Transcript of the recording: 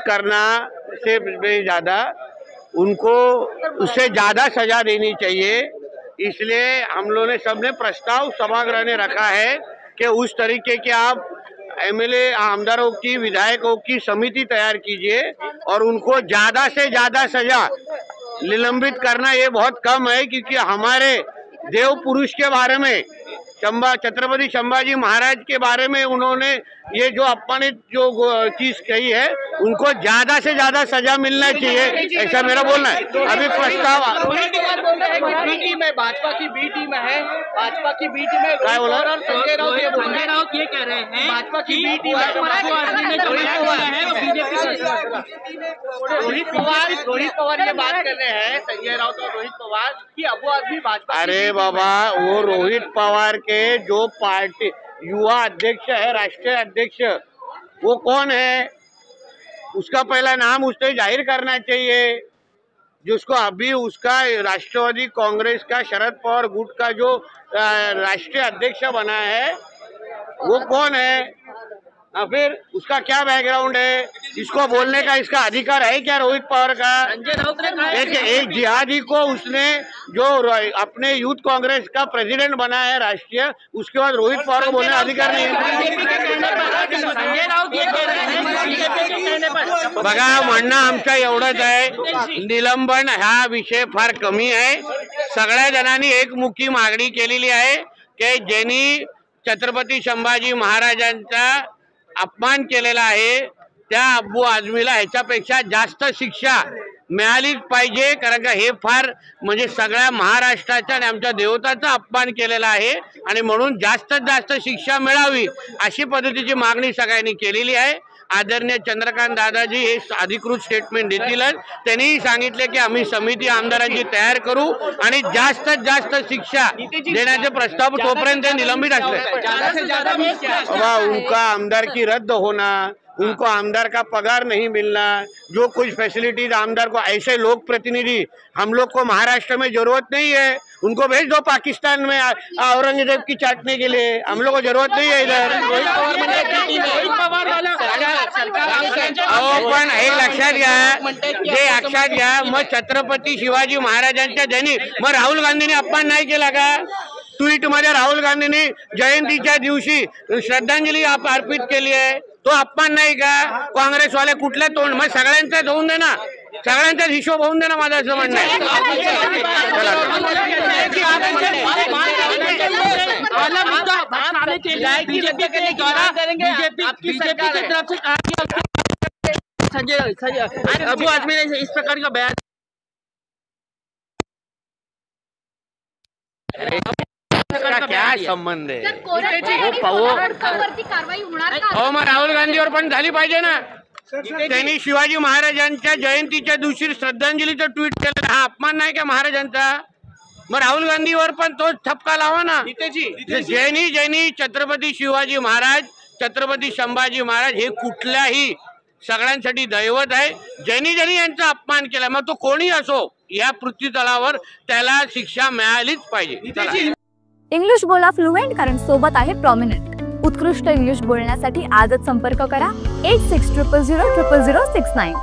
करना से ज़्यादा उनको उससे ज़्यादा सजा देनी चाहिए। इसलिए हम लोगों ने सबने प्रस्ताव सभागृह ने रखा है कि उस तरीके के आप एमएलए आमदारों की विधायकों की समिति तैयार कीजिए और उनको ज़्यादा से ज़्यादा सजा निलंबित करना ये बहुत कम है, क्योंकि हमारे देव पुरुष के बारे में छत्रपति संभाजी महाराज के बारे में उन्होंने ये जो अपमानित जो चीज कही है उनको ज्यादा से ज्यादा सजा मिलना चाहिए, ऐसा मेरा बोलना है। अभी प्रस्ताव भाजपा की बी टीम है, भाजपा की बी टीम है। क्या बोला? संजय राउत ये कह रहे हैं भाजपा की बी टीम है। रोहित पवार ये बात कर रहे हैं, संजय राउत और रोहित पवार की अबू आदमी भाजपा। अरे बाबा, वो रोहित पवार के जो पार्टी युवा अध्यक्ष है, राष्ट्रीय अध्यक्ष, वो कौन है उसका पहला नाम उसने जाहिर करना चाहिए। जिसको अभी उसका राष्ट्रवादी कांग्रेस का शरद पवार गुट का जो राष्ट्रीय अध्यक्ष बना है वो कौन है, फिर उसका क्या बैकग्राउंड है, इसको बोलने का इसका अधिकार है क्या रोहित पवार का? एक जिहादी को उसने जो अपने यूथ कांग्रेस का प्रेसिडेंट बना है राष्ट्रीय, उसके बाद रोहित पवार को बोलने का अधिकार नहीं है। बघा, म्हणणं आमचं एवढंच आहे, निलंबन हा विषय फार कमी आहे। सगळ्या जणांनी एकमुखी मागणी केलेली आहे की ज्यांनी छत्रपती संभाजी महाराजांचा अपमान केलेला आहे त्या अब्बू आझमीला ह्याच्यापेक्षा जास्त शिक्षा मिळालीच पाहिजे, कारण का हे फार म्हणजे सगळ्या महाराष्ट्राच्या आणि आमच्या देवताचा अपमान केलेला आहे आणि म्हणून जास्तीत जास्त शिक्षा मिळावी अशी पद्धतीची मागणी सगळ्यांनी केलेली आहे। आदरणीय चंद्रकांत दादाजी हे अधिकृत स्टेटमेंट देतीलच। त्यांनी सांगितले की आम्ही समिती आमदारांची तयार करू आणि जास्तीत जास्त शिक्षा देण्याचे प्रस्ताव तोपर्यंत निलंबित असले। उनका आमदार की रद्द होना, उनको आमदार का पगार नहीं मिलना, जो कुछ फैसिलिटीज आमदार को, ऐसे लोक प्रतिनिधि हम लोग को महाराष्ट्र में जरूरत नहीं है। उनको भेज दो पाकिस्तान में औरंगजेब की चाटने के लिए, हम लोग को जरूरत नहीं है इधर। पण हे लक्षात घ्या, मग छत्रपती शिवाजी महाराजांच्या ज्यांनी, मग राहुल गांधींनी अपमान नाही केला का? ट्विट मध्ये राहुल गांधींनी जयंतीच्या दिवशी श्रद्धांजली अर्पित केली आहे, तो अपमान नाही का? काँग्रेसवाले कुठल्या तोंड, मग सगळ्यांचं होऊन दे ना, सगळ्यांचा हिशोब होऊन दे ना, माझं असं म्हणणं आहे। अबू आदमी ने इस प्रकार का बयान का क्या संबंध आहे? मग राहुल गांधीवर पण झाली पाहिजे ना। त्यांनी शिवाजी महाराजांच्या जयंतीच्या दिवशी श्रद्धांजलीचं ट्विट केलं, हा अपमान नाही का महाराजांचा? मग राहुल गांधीवर पण तोच ठपका लावा ना। ज्यांनी छत्रपती शिवाजी महाराज, छत्रपती संभाजी महाराज हे कुठल्याही सगळ्यांसाठी दैवत आहे, ज्यांनी यांचा अपमान केला, मग तो कोणी असो, या पृथ्वी तळावर त्याला शिक्षा मिळालीच पाहिजे। इंग्लिश बोला फ्लुएंट, कारण सोबत आहे प्रॉमिनंट। उत्कृष्ट इंग्लिश बोलण्यासाठी आजच संपर्क करा 8600000069।